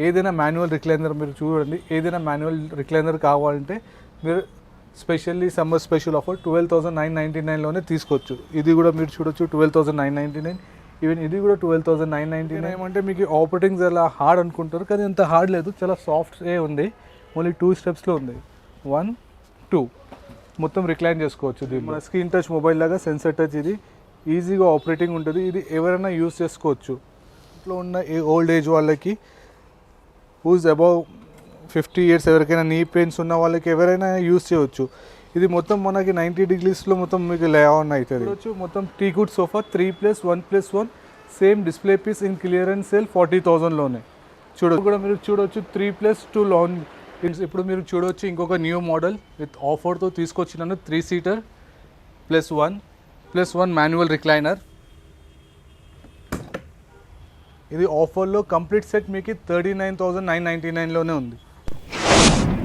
ఏదైనా manual recliner మీరు చూడండి, ఏదైనా మాన్యువల్ రిక్లైనర్ కావాలంటే మీరు స్పెషల్లీ సమ్మర్ స్పెషల్ ఆఫర్ 12,999లోనే తీసుకోవచ్చు. ఇది కూడా మీరు చూడొచ్చు 12,999. ఈవెన్ ఇది కూడా 12,999. ఏమంటే మీకు ఆపరేటింగ్ చాలా హార్డ్ అనుకుంటారు, కానీ అంత హార్డ్ లేదు, చాలా సాఫ్ట్గా ఉంది. ఓన్లీ 2 స్టెప్స్లో ఉంది. 1 2 మొత్తం రిక్లైన్ చేసుకోవచ్చు. ఇది మన స్క్రీన్ టచ్ మొబైల్ లాగా సెన్సర్ టచ్, ఇది ఈజీగా ఆపరేటింగ్ ఉంటుంది. ఇది ఎవరైనా యూస్ చేసుకోవచ్చు. ఇంట్లో ఉన్న ఓల్డ్ ఏజ్ వాళ్ళకి, హూజ్ అబౌవ్ 50 years, ఎవరికైనా నీ పెయిన్స్ ఉన్న వాళ్ళకి ఎవరైనా యూస్ చేయవచ్చు. ఇది మొత్తం మనకి 90 degreesలో మొత్తం మీకు లే ఆన్ అవుతుంది. మొత్తం teakwood sofa 3+1+1 same display piece in clearance sale 40,000లోనే చూడొచ్చు. కూడా మీరు చూడవచ్చు 3+2 లాన్. ఇప్పుడు మీరు చూడవచ్చు ఇంకొక న్యూ మోడల్ విత్ ఆఫర్తో తీసుకొచ్చినాను. 3 seater +1+1 మాన్యువల్ రిక్లైనర్. ఇది ఆఫర్లో కంప్లీట్ సెట్ మీకు 39,999లోనే ఉంది.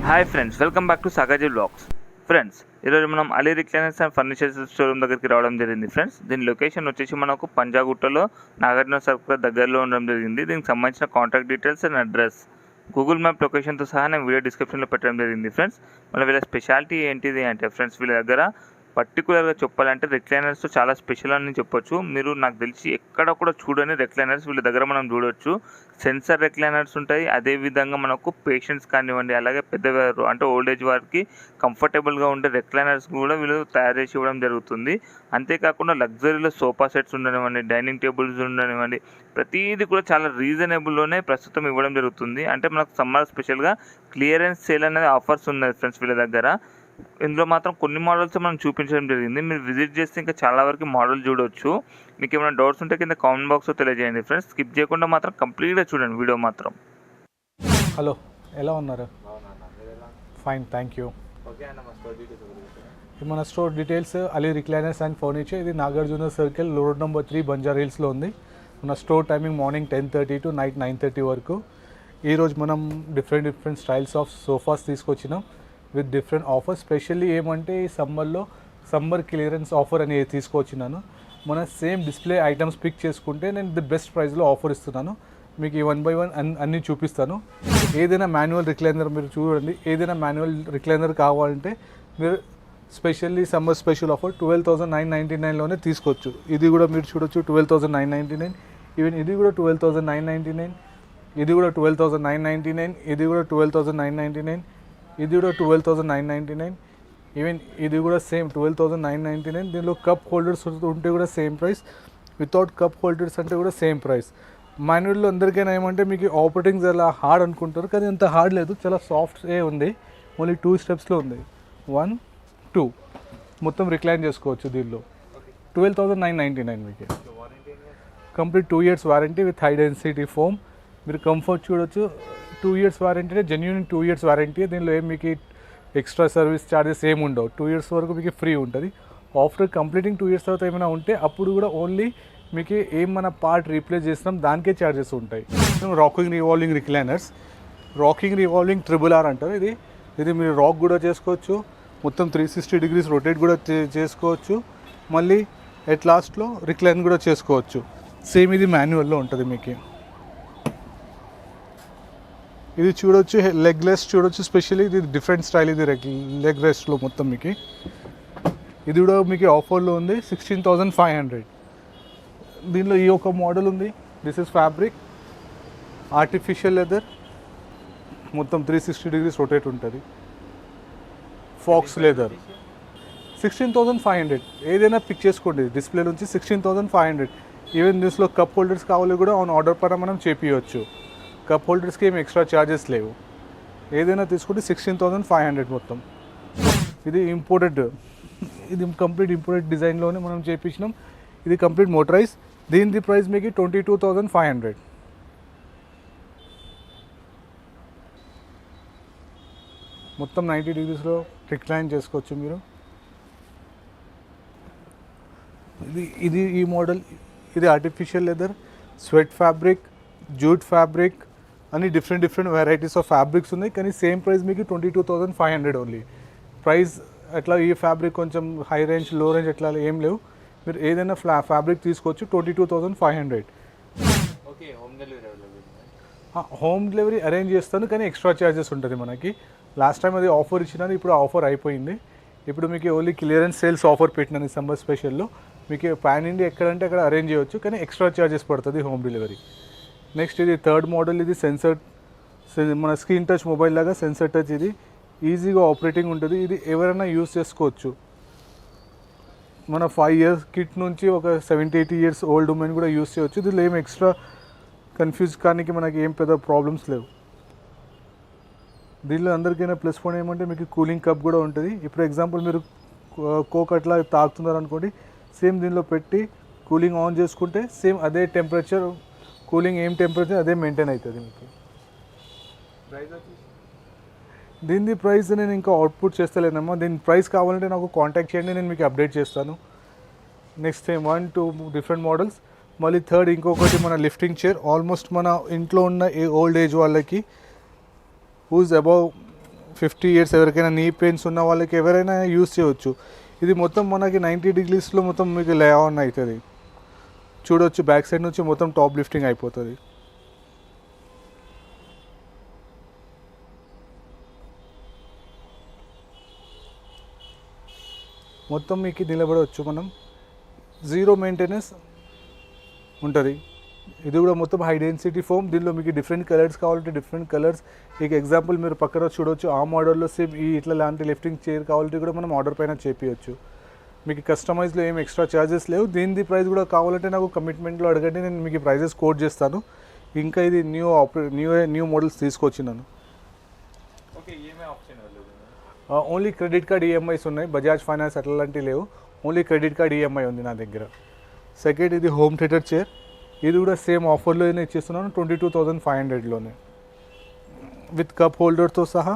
Hi friends, welcome back to Sagaji vlogs. Friends, ఈరోజు మనం Ali recliners and furnitures showroom దగ్గరికి రావడం జరిగింది. ఫ్రెండ్స్, దీని లొకేషన్ వచ్చేసి మనకు పంజాగుట్టలో నాగార్జున సర్కిల్ దగ్గరలో ఉండడం జరిగింది. దీనికి సంబంధించిన contact details and address Google map లొకేషన్తో సహా నేను వీడియో డిస్క్రిప్షన్లో పెట్టడం జరిగింది. ఫ్రెండ్స్, మళ్ళీ వీళ్ళ స్పెషాలిటీ ఏంటిది అంటే ఫ్రెండ్స్, వీళ్ళ దగ్గర పర్టికులర్గా చెప్పాలంటే రిక్లైనర్స్ చాలా స్పెషల్ అని చెప్పొచ్చు. మీరు నాకు తెలిసి ఎక్కడ కూడా చూడని రిక్లైనర్స్ వీళ్ళ దగ్గర మనం చూడవచ్చు. సెన్సార్ రిక్లైనర్స్ ఉంటాయి. అదేవిధంగా మనకు పేషెంట్స్ కానివ్వండి, అలాగే పెద్దవారు అంటే ఓల్డ్ ఏజ్ వారికి కంఫర్టబుల్గా ఉండే రిక్లైనర్స్ కూడా వీళ్ళు తయారు చేసి ఇవ్వడం జరుగుతుంది. అంతేకాకుండా లగ్జరీలో సోఫా సెట్స్ ఉండనివ్వండి, డైనింగ్ టేబుల్స్ ఉండనివ్వండి, ప్రతిదీ కూడా చాలా రీజనబుల్లోనే ప్రస్తుతం ఇవ్వడం జరుగుతుంది. అంటే మనకు సమ్మర్ స్పెషల్గా క్లియరెన్స్ సేల్ అనేది ఆఫర్స్ ఉన్నాయి ఫ్రెండ్స్ వీళ్ళ దగ్గర. ఇందులో మాత్రం కొన్ని మోడల్స్ మనం చూపించడం జరిగింది. మీరు విజిట్ చేస్తే ఇంకా చాలా వరకు మోడల్ చూడవచ్చు. మీకు ఏమైనా డౌట్స్ ఉంటే కింద కామెంట్ బాక్స్లో తెలియజేయండి ఫ్రెండ్స్. స్కిప్ చేయకుండా మాత్రం కంప్లీట్గా చూడండి వీడియో మాత్రం. హలో, ఎలా ఉన్నారు? Fine, thank you. మన store details Ali recliners and furniture. ఇది Nagarjuna circle road number 3 Banjara హిల్స్లో ఉంది. మన store timing morning 10:30 to night 9:30 వరకు. ఈరోజు మనం డిఫరెంట్ స్టైల్స్ ఆఫ్ సోఫాస్ తీసుకొచ్చినాం విత్ డిఫరెంట్ ఆఫర్స్. స్పెషల్లీ ఏమంటే ఈ సమ్మర్ క్లియరెన్స్ ఆఫర్ అనేది తీసుకొచ్చినాను. మన సేమ్ డిస్ప్లే ఐటమ్స్ పిక్ చేసుకుంటే నేను ది బెస్ట్ ప్రైస్లో ఆఫర్ ఇస్తున్నాను. మీకు ఈ 1 by 1 అన్నీ చూపిస్తాను. ఏదైనా మాన్యువల్ రిక్లైనర్ మీరు చూడండి, ఏదైనా మాన్యువల్ రిక్లైనర్ కావాలంటే మీరు స్పెషల్లీ సమ్మర్ స్పెషల్ ఆఫర్ 12,999లోనే తీసుకోవచ్చు. ఇది కూడా మీరు చూడొచ్చు 12,999. ఈవెన్ ఇది కూడా 12,999. ఇది కూడా 12,999. ఇది కూడా 12,999. ఇది కూడా 12,999. ఈవెన్ ఇది కూడా సేమ్ 12,999. దీనిలో కప్ హోల్డర్స్ ఉంటే కూడా same price, without cup holders అంటే కూడా సేమ్ ప్రైస్. మాన్యువల్లో అందరికైనా ఏమంటే మీకు ఆపరేటింగ్ చాలా హార్డ్ అనుకుంటారు, కానీ అంత హార్డ్ లేదు, చాలా సాఫ్ట్గా ఉంది. ఓన్లీ 2 స్టెప్స్లో ఉంది. 1 2 మొత్తం రిక్లైన్ చేసుకోవచ్చు. దీనిలో 12,999 మీకు complete 2 years warranty with high density foam. మీరు కంఫర్ట్ చూడొచ్చు. 2 years warranty, genuine 2 years warranty. దీనిలో ఏం మీకు ఎక్స్ట్రా సర్వీస్ ఛార్జెస్ ఏమి ఉండవు. 2 years వరకు మీకు ఫ్రీ ఉంటుంది. ఆఫ్టర్ కంప్లీటింగ్ 2 years తర్వాత ఏమైనా ఉంటే అప్పుడు కూడా ఓన్లీ మీకు ఏం మన పార్ట్ రీప్లేస్ చేస్తున్నాం దానికే ఛార్జెస్ ఉంటాయి. Rocking revolving recliners, rocking revolving RRR అంటారు. ఇది మీరు రాక్ కూడా చేసుకోవచ్చు, మొత్తం 360 degrees రొటేట్ కూడా చేసుకోవచ్చు. మళ్ళీ ఎట్ లాస్ట్లో రిక్లైన్ కూడా చేసుకోవచ్చు. సేమ్ ఇది మాన్యువల్లో ఉంటుంది మీకు. ఇది చూడొచ్చు లెగ్ రెస్ట్ చూడొచ్చు. స్పెషల్లీ ఇది డిఫరెంట్ స్టైల్. ఇది లెగ్ రెస్ట్లో మొత్తం మీకు. ఇది కూడా మీకు ఆఫర్లో ఉంది 16,500. దీనిలో ఈ ఒక మోడల్ ఉంది. This is fabric artificial leather, మొత్తం 360 degrees రొటేట్ ఉంటుంది. Pox leather 16,500. ఏదైనా పిక్ చేసుకోండి డిస్ప్లే నుంచి. 16,500. ఈవెన్ దీనిలో కప్ హోల్డర్స్ కావాలి కూడా ఆన్ ఆర్డర్ పైన మనం చేపించవచ్చు. కప్ హోల్డర్స్కి ఏమి ఎక్స్ట్రా ఛార్జెస్ లేవు. ఏదైనా తీసుకుంటే 16,500 మొత్తం. ఇది ఇంపోర్టెడ్, ఇది కంప్లీట్ ఇంపోర్టెడ్ డిజైన్లోనే మనం చేయించినాం. ఇది కంప్లీట్ మోటరైజ్. దీని ప్రైస్ మీకు 22,500. మొత్తం 90 degreesలో రిక్లైన్ చేసుకోవచ్చు మీరు. ఇది ఈ మోడల్. ఇది artificial leather, sweat fabric, jute fabric అని డిఫరెంట్ వెరైటీస్ ఆఫ్ ఫ్యాబ్రిక్స్ ఉన్నాయి. కానీ సేమ్ ప్రైస్ మీకు 22,500 ఓన్లీ. ప్రైస్ అట్లా ఈ ఫ్యాబ్రిక్ కొంచెం హై రేంజ్, లో రేంజ్ అట్లా ఏం లేవు. మీరు ఏదైనా ఫ్యాబ్రిక్ తీసుకోవచ్చు. 22,500. హోమ్ డెలివరీ అరేంజ్ చేస్తాను, కానీ ఎక్స్ట్రా ఛార్జెస్ ఉంటుంది మనకి. లాస్ట్ టైం అది ఆఫర్ ఇచ్చినాను, ఇప్పుడు ఆఫర్ అయిపోయింది. ఇప్పుడు మీకు ఓన్లీ క్లియరెన్స్ సేల్స్ ఆఫర్ పెట్టినాను సమ్మర్ స్పెషల్లో. మీకు పాన్ ఇండియా ఎక్కడంటే అక్కడ అరేంజ్ చేయవచ్చు, కానీ ఎక్స్ట్రా ఛార్జెస్ పడుతుంది హోమ్ డెలివరీ. నెక్స్ట్ ఇది థర్డ్ మోడల్. ఇది సెన్సర్, మన స్క్రీన్ టచ్ మొబైల్ లాగా సెన్సర్ టచ్. ఇది ఈజీగా ఆపరేటింగ్ ఉంటుంది. ఇది ఎవరైనా యూస్ చేసుకోవచ్చు. మన 5 years కిట్ నుంచి ఒక 70-80 years ఓల్డ్ ఉమెన్ కూడా యూస్ చేయవచ్చు. దీనిలో ఏం ఎక్స్ట్రా కన్ఫ్యూజ్ కానీ మనకి ఏం పెద్ద ప్రాబ్లమ్స్ లేవు. దీనిలో అందరికైనా ప్లస్ పాయింట్ ఏమంటే మీకు కూలింగ్ కప్ కూడా ఉంటుంది. ఇప్పుడు ఎగ్జాంపుల్ మీరు కోక్ అట్లా తాగుతున్నారు అనుకోండి, సేమ్ దీనిలో పెట్టి కూలింగ్ ఆన్ చేసుకుంటే సేమ్ అదే టెంపరేచర్, కూలింగ్ ఏం టెంపరేచర్ అదే మెయింటైన్ అవుతుంది మీకు. దీని ప్రైస్ నేను ఇంకా అవుట్పుట్ చేస్తలేనమ్మా. దీని ప్రైస్ కావాలంటే నాకు కాంటాక్ట్ చేయండి, నేను మీకు అప్డేట్ చేస్తాను. Next 1-2 different models. మళ్ళీ థర్డ్ ఇంకొకటి మన లిఫ్టింగ్ చైర్. ఆల్మోస్ట్ మన ఇంట్లో ఉన్న ఓల్డ్ ఏజ్ వాళ్ళకి, హూజ్ అబౌవ్ 50 years, ఎవరికైనా నీ పెయిన్స్ ఉన్న వాళ్ళకి ఎవరైనా యూస్ చేయవచ్చు. ఇది మొత్తం మనకి 90 degrees మొత్తం మీకు లే ఆన్ అవుతుంది. చూడవచ్చు బ్యాక్ సైడ్ నుంచి మొత్తం టాప్ లిఫ్టింగ్ అయిపోతుంది. మొత్తం మీకు నిలబడవచ్చు మనం, జీరో మెయింటెనెన్స్ ఉంటుంది. ఇది కూడా మొత్తం హై డెన్సిటీ ఫోమ్. దీనిలో మీకు డిఫరెంట్ కలర్స్ కావాలంటే డిఫరెంట్ కలర్స్. ఇక ఎగ్జాంపుల్ మీరు పక్కన చూడవచ్చు, ఆ మోడల్లో సేమ్ ఈ ఇట్లా లాంటి లిఫ్టింగ్ చైర్ కావాలంటే కూడా మనం ఆర్డర్ పైన చేపించవచ్చు. మీకు కస్టమైజ్లో ఏం ఎక్స్ట్రా ఛార్జెస్ లేవు. దీని ప్రైస్ కూడా కావాలంటే నాకు కమిట్మెంట్లో అడగండి, నేను మీకు ప్రైజెస్ కోట్ చేస్తాను. ఇంకా ఇది న్యూ మోడల్స్ తీసుకొచ్చినాను. ఓన్లీ క్రెడిట్ కార్డ్ ఈఎంఐస్ ఉన్నాయి. బజాజ్ ఫైనాన్స్ అట్లాంటివి లేవు. ఓన్లీ క్రెడిట్ కార్డ్ ఈఎంఐ ఉంది నా దగ్గర. సెకండ్ ఇది హోమ్ థియేటర్ చైర్. ఇది కూడా సేమ్ ఆఫర్లోనే ఇచ్చేస్తున్నాను, 22,500లోనే విత్ కప్ హోల్డర్తో సహా.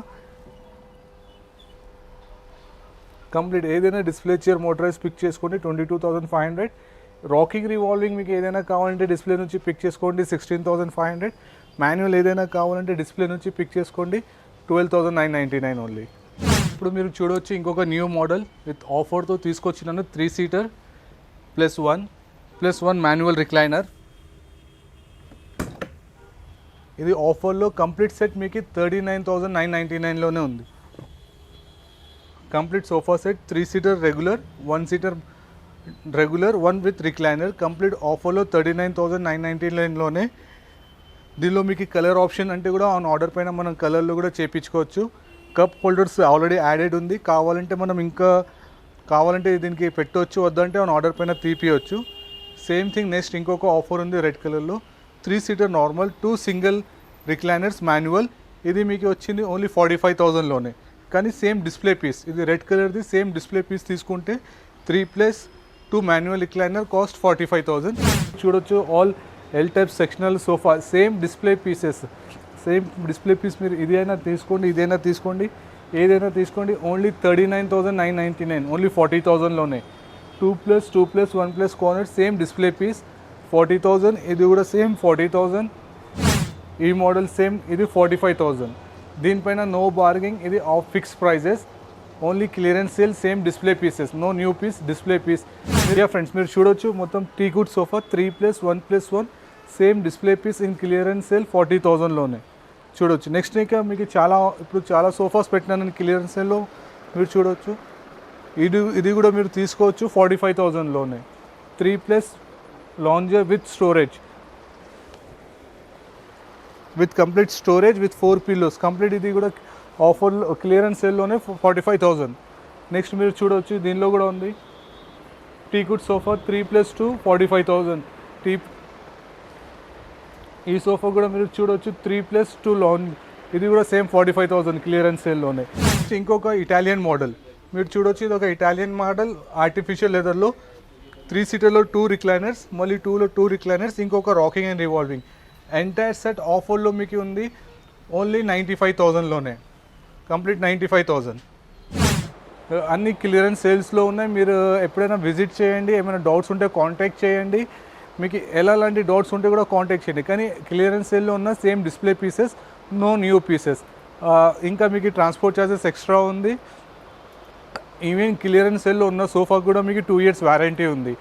కంప్లీట్ ఏదైనా డిస్ప్లే చైర్ మోటరైజ్ పిక్ చేసుకోండి, 22,500. రాకింగ్ రివాల్వింగ్ మీకు ఏదైనా కావాలంటే డిస్ప్లే నుంచి పిక్ చేసుకోండి, 16,500. మాన్యువల్ ఏదైనా కావాలంటే డిస్ప్లే నుంచి పిక్ చేసుకోండి, 12,999 ఓన్లీ. ఇప్పుడు మీరు చూడవచ్చు ఇంకొక న్యూ మోడల్ విత్ ఆఫర్తో తీసుకొచ్చినాను. 3 seater +1 మాన్యువల్ రిక్లైనర్. ఇది ఆఫర్లో కంప్లీట్ సెట్ మీకు 39,999లోనే ఉంది. Complete sofa set 3 seater regular, 1 seater regular, 1 with recliner. Complete ఆఫర్లో 39,999లోనే. దీనిలో మీకు కలర్ ఆప్షన్ అంటే కూడా ఆన్ ఆర్డర్ పైన మనం కలర్లో కూడా చేయించుకోవచ్చు. కప్ హోల్డర్స్ ఆల్రెడీ యాడెడ్ ఉంది. కావాలంటే మనం ఇంకా కావాలంటే దీనికి పెట్టవచ్చు, వద్దంటే ఆన్ ఆర్డర్ పైన తీపియవచ్చు. సేమ్ థింగ్ నెక్స్ట్ ఇంకొక ఆఫర్ ఉంది రెడ్ కలర్లో. 3 seater normal, 2 single recliners manual. ఇది మీకు వచ్చింది ఓన్లీ 45,000లోనే, కానీ సేమ్ డిస్ప్లే పీస్. ఇది రెడ్ కలర్ది సేమ్ డిస్ప్లే పీస్ తీసుకుంటే 3+2 మాన్యువల్ రిక్లైనర్ కాస్ట్ 45,000. చూడొచ్చు all L type sectional sofa, same display pieces. Same display piece మీరు ఇదైనా తీసుకోండి, ఇదైనా తీసుకోండి, ఏదైనా తీసుకోండి. ఓన్లీ 39,999, ఓన్లీ 40,000లోనే. 2+2+1+ కార్నర్ సేమ్ డిస్ప్లే పీస్ 40,000. ఇది కూడా సేమ్ 40,000. ఈ మోడల్ సేమ్, ఇది 45,000. దీనిపైన నో బార్గింగ్, ఇది of fix prices. Only clearance sale, same display pieces, no new piece, display piece. Friends మీరు చూడొచ్చు మొత్తం teakwood sofa 3+1+1 same display piece in clearance sale 40,000లోనే చూడొచ్చు. నెక్స్ట్ ఇంకా మీకు ఇప్పుడు చాలా సోఫాస్ పెట్టినాను క్లియరెన్స్ సేల్లో, మీరు చూడవచ్చు. ఇది కూడా మీరు తీసుకోవచ్చు 45,000లోనే. 3+ lounger with storage, with complete storage with 4 pillows complete. ఇది కూడా ఆఫర్ క్లియరెన్స్ సేల్లోనే 45,000. నెక్స్ట్ మీరు చూడవచ్చు దీనిలో కూడా ఉంది టీకుడ్ సోఫా 3+2 45,000. ఈ సోఫా కూడా మీరు చూడవచ్చు 3+2 లాంజ్. ఇది కూడా సేమ్ 45,000 క్లియరెన్స్ సేల్లోనే. ఇంకొక ఇటాలియన్ మోడల్ మీరు చూడవచ్చు. ఇది ఒక ఇటాలియన్ మోడల్ ఆర్టిఫిషియల్ లెదర్లో. 3 seaterలో 2 రిక్లైనర్స్, మళ్ళీ 2లో 2 రిక్లైనర్స్, ఇంకొక rocking and revolving. Entire set ఆఫర్లో మీకు ఉంది ఓన్లీ 95,000లోనే, కంప్లీట్ 95,000. అన్ని క్లియరెన్స్ సేల్స్లో ఉన్నాయి. మీరు ఎప్పుడైనా విజిట్ చేయండి, ఏమైనా డౌట్స్ ఉంటే కాంటాక్ట్ చేయండి. మీకు ఎలాంటి డౌట్స్ ఉంటే కూడా కాంటాక్ట్ చేయండి. కానీ క్లియరెన్స్ సేల్లో ఉన్న same display pieces, no new pieces. ఇంకా మీకు ట్రాన్స్పోర్ట్ ఛార్జెస్ ఎక్స్ట్రా ఉంది. ఈవెన్ క్లియరెన్స్ సేల్లో ఉన్న సోఫా కూడా మీకు 2 years వారంటీ ఉంది.